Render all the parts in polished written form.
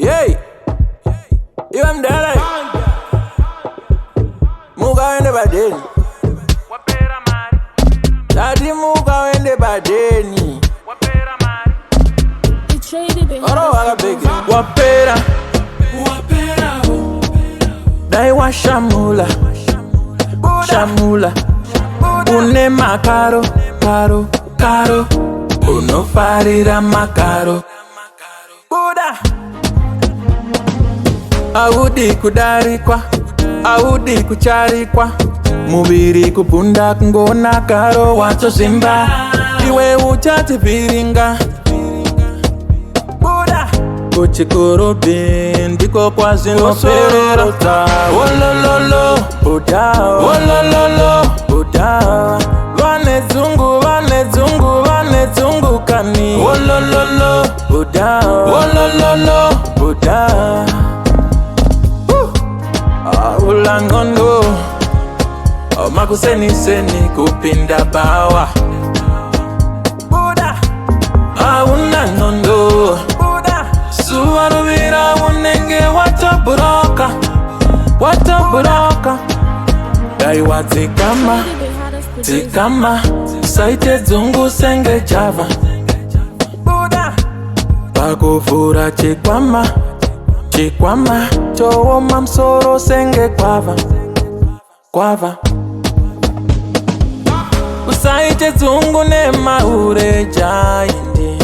Yey, iwe mdala muka wende badeni. Wapera mari, Tati muka wende badeni. wapera mari. Oro wakabeke wapera dai wa shamula une makaro karo unofarira makaro buda audi kudarikwa audi kucharikwa mubiri kupunda kungona karo wacho simba iwe uchati piringa buda kuchikorobi ndiko kwazinoperera wolololo buda wolololo buda vanedzungu kani wolololo buda ulangondo makuseniseni kupinda bawa buda auna nondo buda suwaruvira unenge watoburoka daiwa dzikama saite dzungu senge java buda pakuvhura chikwama chooma msoro senge kwava usaite dzungu nemaurejaindi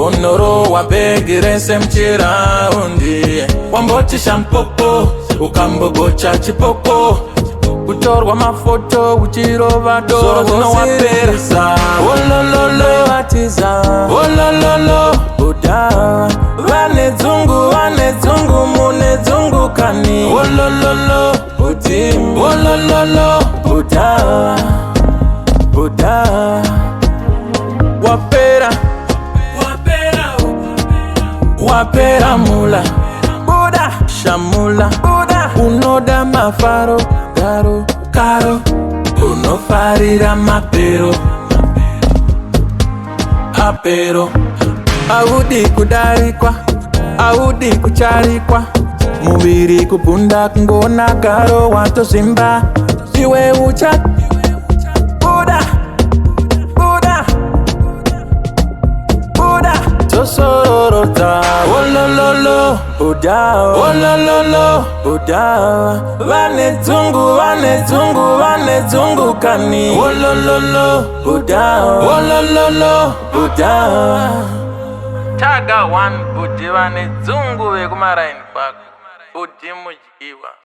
unoro wabhegirese mchiraundi wambochisha mpopo ukambogocha chipoko kutorwa mafoto uchirova doro zinowaperesa wolololo watiza wolololo buda vanedzungu munedzungu kani wolololo utim wolololo buda wapera mula buda shamula buda unoda mafaro karo unofarira mapero audi kudarikwa audi kucharikwa muviri kupunda kungona karo watozimba iwe ucha buda tosororota wolololo buda vanedzungu kani wolololo buda taga one budi vanedzungu vekumaraini kwako budi mudyiwa.